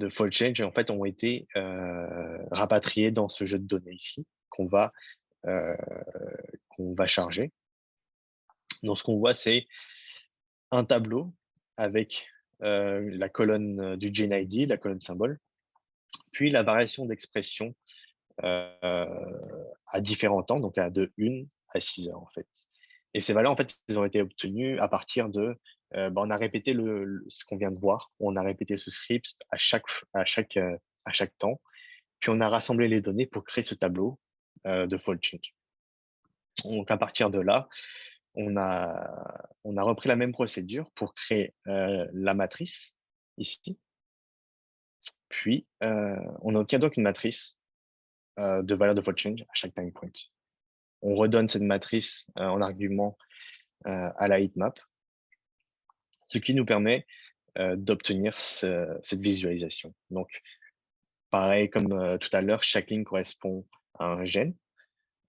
[SPEAKER 1] fold change en fait ont été rapatriées dans ce jeu de données ici qu'on va charger. Donc, ce qu'on voit, c'est un tableau avec la colonne du gene ID, la colonne symbole, puis la variation d'expression à différents temps, donc de 1 à 6 heures en fait. Et ces valeurs, en fait, elles ont été obtenues à partir on a répété ce qu'on vient de voir, on a répété ce script à chaque temps, puis on a rassemblé les données pour créer ce tableau de fold change. Donc à partir de là, on a repris la même procédure pour créer la matrice ici. Puis, on obtient donc une matrice de valeur de fold change à chaque time point. On redonne cette matrice en argument à la heatmap, ce qui nous permet d'obtenir cette visualisation. Donc, pareil comme tout à l'heure, chaque ligne correspond à un gène.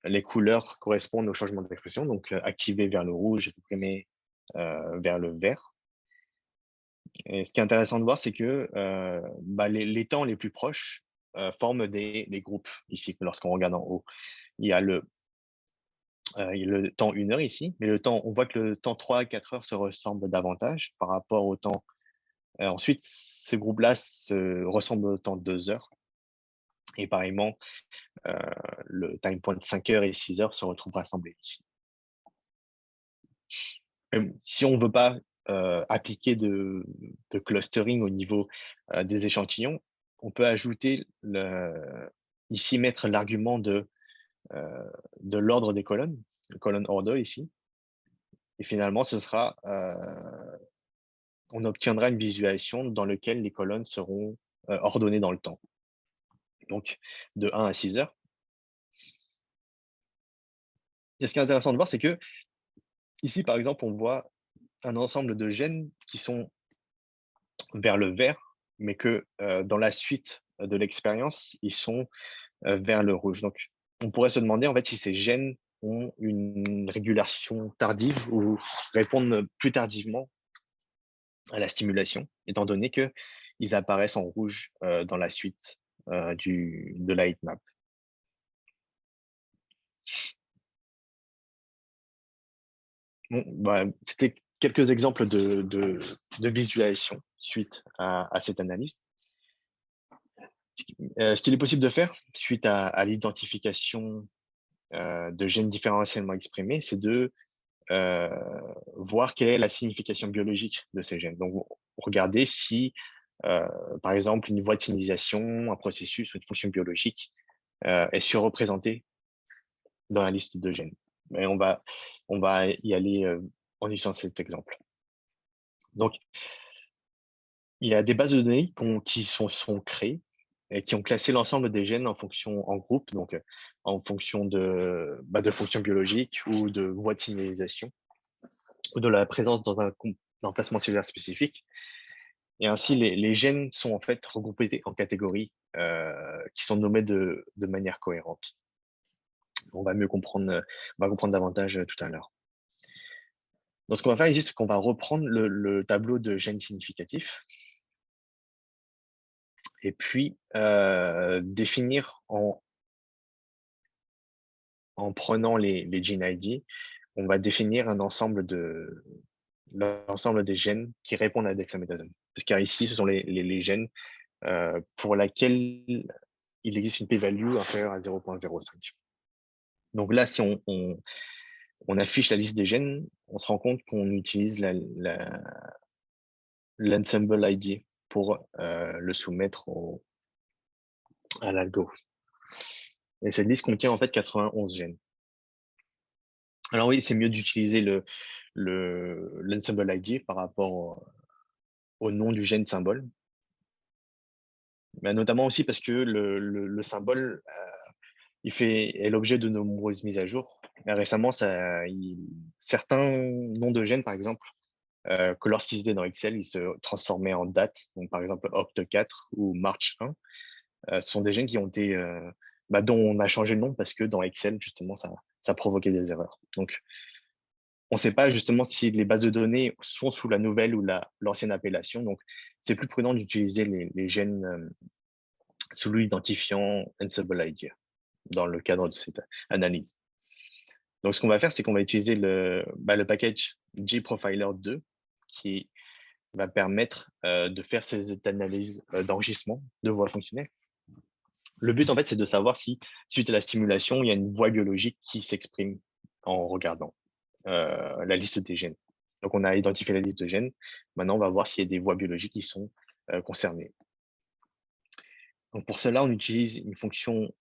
[SPEAKER 1] Les couleurs correspondent au changement d'expression, donc activé vers le rouge et réprimé vers le vert. Et ce qui est intéressant de voir, c'est que les temps les plus proches forment des groupes ici, lorsqu'on regarde en haut. Il y a le temps 1 heure ici, mais on voit que le temps 3 à 4 heures se ressemble davantage par rapport au temps. Ensuite, ce groupe-là se ressemble au temps 2 heures. Et pareillement, le time point 5 heures et 6 heures se retrouvent rassemblés ici. Si on ne veut pas appliquer de clustering au niveau des échantillons, on peut ajouter ici mettre l'argument de l'ordre des colonnes, le colonne order ici. Et finalement, on obtiendra une visualisation dans laquelle les colonnes seront ordonnées dans le temps. Donc, de 1 à 6 heures. Et ce qui est intéressant de voir, c'est que ici, par exemple, on voit un ensemble de gènes qui sont vers le vert, mais que dans la suite de l'expérience, ils sont vers le rouge. Donc, on pourrait se demander en fait si ces gènes ont une régulation tardive ou répondent plus tardivement à la stimulation, étant donné qu'ils apparaissent en rouge dans la suite de la heatmap. Bon, c'était quelques exemples de visualisation suite à cette analyse. Ce qu'il est possible de faire suite à l'identification de gènes différentiellement exprimés, c'est de voir quelle est la signification biologique de ces gènes. Donc, regardez si, par exemple, une voie de signalisation, un processus ou une fonction biologique est surreprésentée dans la liste de gènes. Mais on va y aller en utilisant cet exemple. Donc, il y a des bases de données qui sont créées et qui ont classé l'ensemble des gènes en groupe, donc en fonction de fonctions biologiques ou de voies de signalisation, ou de la présence dans un emplacement cellulaire spécifique. Et ainsi, les gènes sont en fait regroupés en catégories qui sont nommées de manière cohérente. On va comprendre davantage tout à l'heure. Donc, ce qu'on va faire ici, c'est qu'on va reprendre le tableau de gènes significatifs et puis définir en prenant les gene ID, on va définir l'ensemble des gènes qui répondent à la dexaméthasone. Parce qu'ici, ce sont les gènes pour lesquels il existe une p-value inférieure à 0.05. Donc là, si on affiche la liste des gènes, on se rend compte qu'on utilise l'ensemble ID pour le soumettre à l'algo. Et cette liste contient en fait 91 gènes. Alors oui, c'est mieux d'utiliser l'ensemble ID par rapport au nom du gène symbole, mais notamment aussi parce que le symbole est l'objet de nombreuses mises à jour. Et récemment, certains noms de gènes, par exemple, que lorsqu'ils étaient dans Excel, ils se transformaient en date. Donc, par exemple, Opt4 ou March 1, ce sont des gènes qui ont été, dont on a changé le nom parce que dans Excel, justement, ça provoquait des erreurs. Donc, on ne sait pas justement si les bases de données sont sous la nouvelle ou l'ancienne appellation. Donc, c'est plus prudent d'utiliser les gènes sous l'identifiant Ensemble ID dans le cadre de cette analyse. Donc, ce qu'on va faire, c'est qu'on va utiliser le package gprofiler2 qui va permettre de faire ces analyses d'enregistrement de voies fonctionnelles. Le but, en fait, c'est de savoir si, suite à la stimulation, il y a une voie biologique qui s'exprime en regardant la liste des gènes. Donc, on a identifié la liste de gènes. Maintenant, on va voir s'il y a des voies biologiques qui sont concernées. Donc, pour cela, on utilise une fonction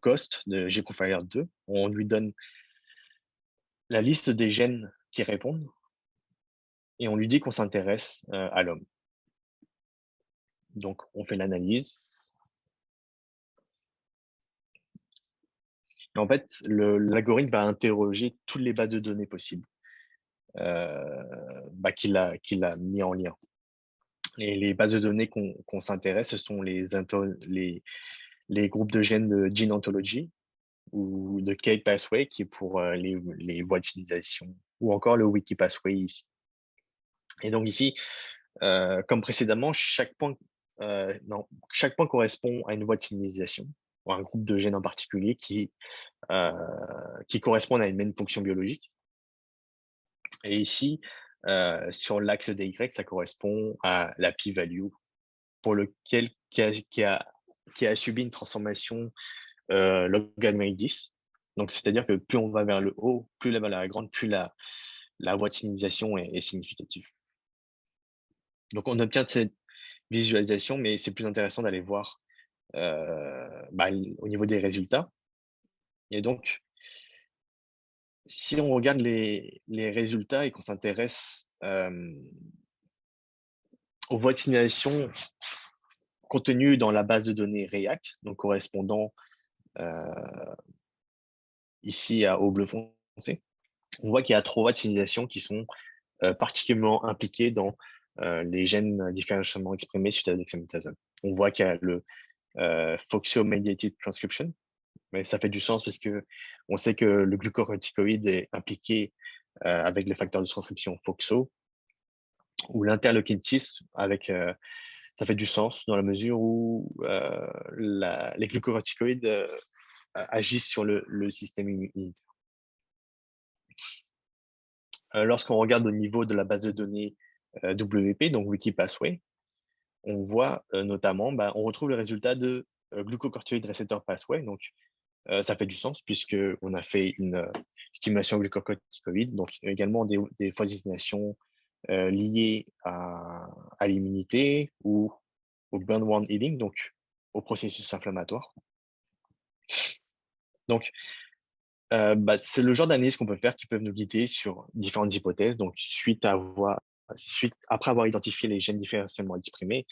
[SPEAKER 1] ghost de gprofiler2. On lui donne la liste des gènes qui répondent et on lui dit qu'on s'intéresse à l'homme. Donc, on fait l'analyse. En fait, l'algorithme va interroger toutes les bases de données possibles qu'il a mis en lien. Et les bases de données qu'on s'intéresse, ce sont les groupes de gènes de Gene Ontology ou de Kate Pathway, qui est pour les voies d'utilisation, ou encore le Wiki Pathway ici. Et donc ici, comme précédemment, chaque point correspond à une voie de signalisation ou à un groupe de gènes en particulier qui correspondent à une même fonction biologique. Et ici, sur l'axe des Y, ça correspond à la p-value pour lequel qui a subi une transformation logarithmique 10. Donc, c'est-à-dire que plus on va vers le haut, plus la valeur est grande, plus la voie de signalisation est significative. Donc, on obtient cette visualisation, mais c'est plus intéressant d'aller voir au niveau des résultats. Et donc, si on regarde les résultats et qu'on s'intéresse aux voies de signalisation contenues dans la base de données REAC, donc correspondant ici au bleu foncé, on voit qu'il y a 3 voies de signalisation qui sont particulièrement impliquées dans les gènes différentiellement exprimés suite à la dexamethasone. On voit qu'il y a le FOXO-mediated transcription, mais ça fait du sens parce que on sait que le glucocorticoïde est impliqué avec le facteur de transcription FOXO, ou l'interleukine 6 avec ça fait du sens dans la mesure où les glucocorticoïdes agissent sur le système immunitaire. Lorsqu'on regarde au niveau de la base de données WP, donc Wikipathway, on voit notamment, on retrouve le résultat de glucocorticoid receptor pathway. Donc, ça fait du sens puisqu'on a fait une stimulation glucocorticoïde, donc également des phosphorylations liées à l'immunité ou au burn-wound healing, donc au processus inflammatoire. Donc, c'est le genre d'analyse qu'on peut faire qui peuvent nous guider sur différentes hypothèses. Donc, après avoir identifié les gènes différentiellement exprimés,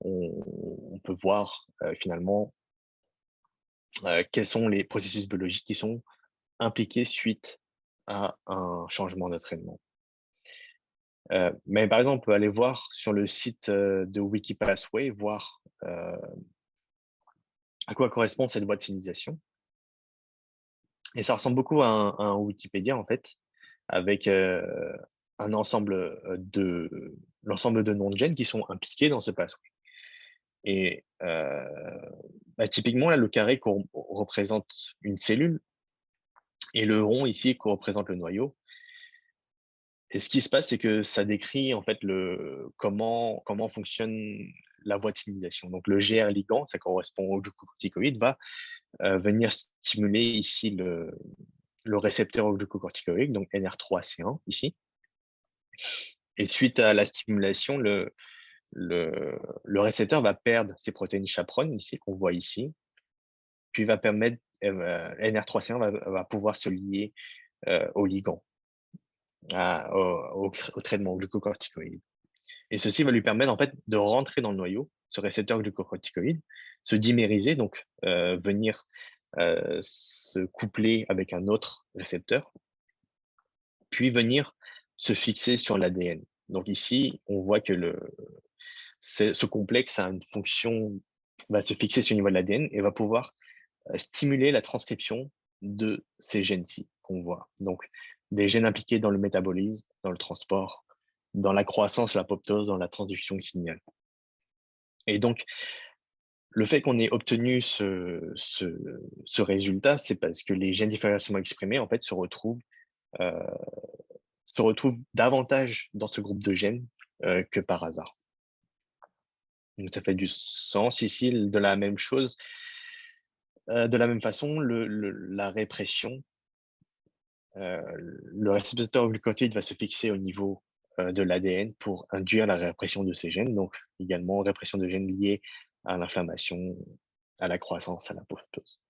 [SPEAKER 1] on peut voir finalement quels sont les processus biologiques qui sont impliqués suite à un changement d'entraînement. Mais par exemple, on peut aller voir sur le site de Wikipathway, voir à quoi correspond cette voie de signalisation. Et ça ressemble beaucoup à un Wikipédia, en fait, avec un ensemble l'ensemble de noms de gènes qui sont impliqués dans ce pathway. Et typiquement, là, le carré représente une cellule et le rond ici représente le noyau. Et ce qui se passe, c'est que ça décrit en fait comment fonctionne la voie de signalisation. Donc le GR ligand, ça correspond au glucocorticoïde, va venir stimuler ici le récepteur au glucocorticoïde, donc NR3C1 ici. Et suite à la stimulation, le récepteur va perdre ses protéines chaperones ici, qu'on voit ici, puis va permettre, NR3C1 va pouvoir se lier au ligand, au traitement glucocorticoïde. Et ceci va lui permettre en fait de rentrer dans le noyau, ce récepteur glucocorticoïde, se dimériser, donc venir se coupler avec un autre récepteur, puis venir se fixer sur l'ADN. Donc ici, on voit que ce complexe a une fonction, va se fixer sur le niveau de l'ADN et va pouvoir stimuler la transcription de ces gènes-ci qu'on voit. Donc, des gènes impliqués dans le métabolisme, dans le transport, dans la croissance, l'apoptose, dans la transduction de signal. Et donc, le fait qu'on ait obtenu ce résultat, c'est parce que les gènes différentiellement exprimés, en fait, euh, se retrouvent davantage dans ce groupe de gènes que par hasard. Donc, ça fait du sens ici, de la même chose. De la même façon, la répression, le récepteur glucocorticoïde va se fixer au niveau de l'ADN pour induire la répression de ces gènes, donc également répression de gènes liés à l'inflammation, à la croissance, à l'apoptose.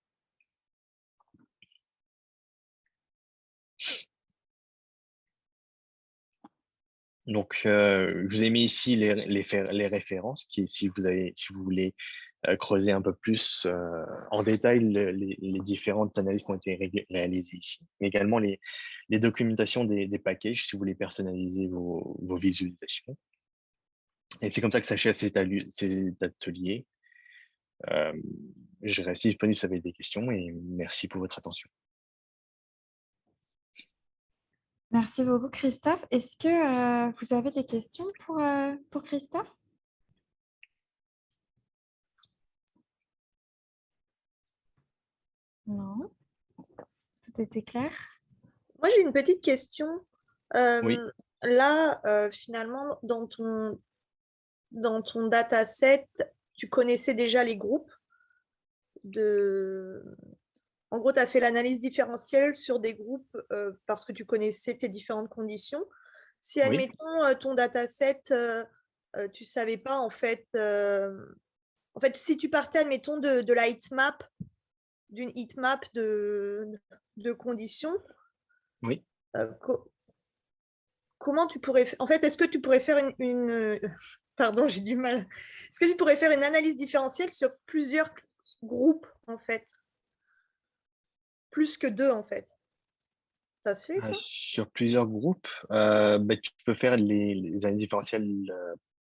[SPEAKER 1] Donc, je vous ai mis ici les références, si vous voulez creuser un peu plus en détail les différentes analyses qui ont été réalisées ici, mais également les documentations des packages si vous voulez personnaliser vos visualisations. Et c'est comme ça que s'achève cet atelier. Je reste disponible si vous avez des questions et merci pour votre attention.
[SPEAKER 4] Merci beaucoup, Christophe. Est-ce que vous avez des questions pour Christophe? Non? Tout était clair?
[SPEAKER 2] Moi, j'ai une petite question.
[SPEAKER 1] Oui.
[SPEAKER 2] Là, finalement, dans ton dataset, tu connaissais déjà les groupes En gros, tu as fait l'analyse différentielle sur des groupes parce que tu connaissais tes différentes conditions. Si,
[SPEAKER 1] Oui.
[SPEAKER 2] admettons, ton dataset, tu ne savais pas, en fait, si tu partais, admettons, de la heatmap, d'une heatmap de conditions,
[SPEAKER 1] Oui.
[SPEAKER 2] comment tu pourrais... En fait, est-ce que tu pourrais faire Pardon, j'ai du mal. Est-ce que tu pourrais faire une analyse différentielle sur plusieurs groupes, en fait? Plus que 2, en fait. Ça se fait, ça?
[SPEAKER 1] Sur plusieurs groupes, tu peux faire les analyses différentielles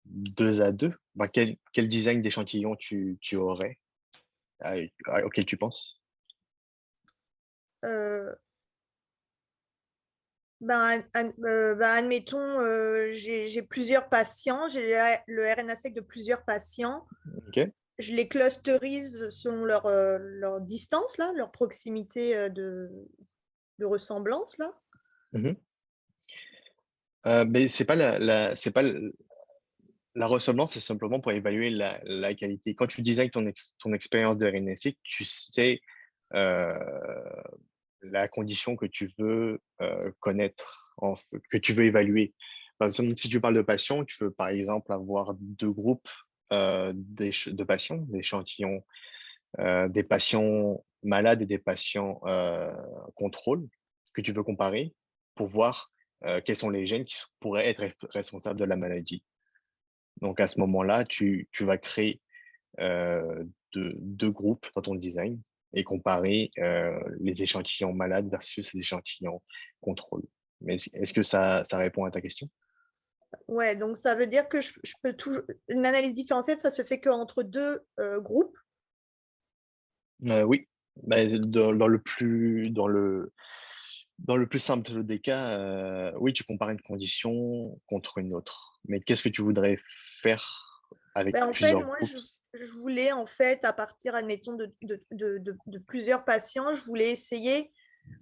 [SPEAKER 1] 2 à 2. Quel design d'échantillon tu aurais, auquel tu penses?
[SPEAKER 2] Admettons, j'ai plusieurs patients, j'ai le RNA-seq de plusieurs patients.
[SPEAKER 1] Ok.
[SPEAKER 2] Je les clusterise selon leur distance, là, leur proximité de ressemblance, là.
[SPEAKER 1] Mais c'est pas la ressemblance, c'est simplement pour évaluer la qualité. Quand tu designes ton expérience de RNA-seq, tu sais la condition que tu veux connaître, que tu veux évaluer. Par exemple, si tu parles de patients, tu veux par exemple avoir 2 groupes de patients, d'échantillons, des patients malades et des patients contrôle que tu veux comparer pour voir quels sont les gènes qui pourraient être responsables de la maladie. Donc à ce moment-là, tu vas créer 2 groupes dans ton design et comparer les échantillons malades versus les échantillons contrôle. Mais est-ce que ça répond à ta question?
[SPEAKER 2] Ouais, donc ça veut dire que je peux une analyse différentielle, ça se fait qu'entre 2 groupes.
[SPEAKER 1] Oui, dans le plus simple des cas, oui, tu compares une condition contre une autre. Mais qu'est-ce que tu voudrais faire avec
[SPEAKER 2] En fait,
[SPEAKER 1] plusieurs
[SPEAKER 2] moi,
[SPEAKER 1] groupes?
[SPEAKER 2] je voulais, en fait, à partir, admettons, de plusieurs patients, je voulais essayer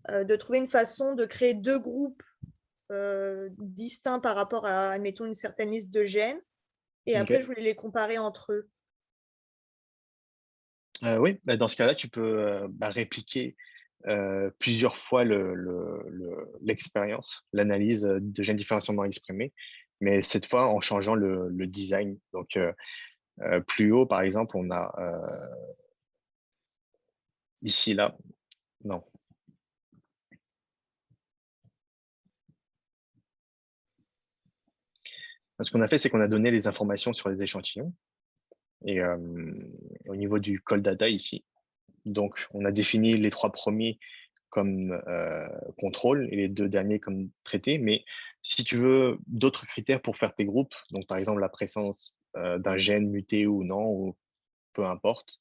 [SPEAKER 2] de trouver une façon de créer 2 groupes distincts par rapport à, admettons, une certaine liste de gènes. Et après, je voulais les comparer entre eux.
[SPEAKER 1] Oui, dans ce cas-là, tu peux répliquer plusieurs fois l'expérience, l'analyse de gènes différentiellement exprimés mais cette fois en changeant le design. Donc, plus haut, par exemple, on a ici, là, non. Ce qu'on a fait, c'est qu'on a donné les informations sur les échantillons et au niveau du call data ici. Donc, on a défini les 3 premiers comme contrôle et les 2 derniers comme traités. Mais si tu veux d'autres critères pour faire tes groupes, donc par exemple la présence d'un gène muté ou non, ou peu importe,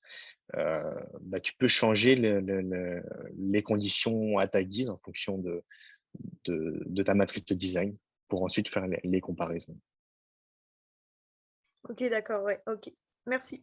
[SPEAKER 1] bah, tu peux changer les conditions à ta guise en fonction de ta matrice de design pour ensuite faire les comparaisons.
[SPEAKER 2] Ok, d'accord, ouais, ok. Merci.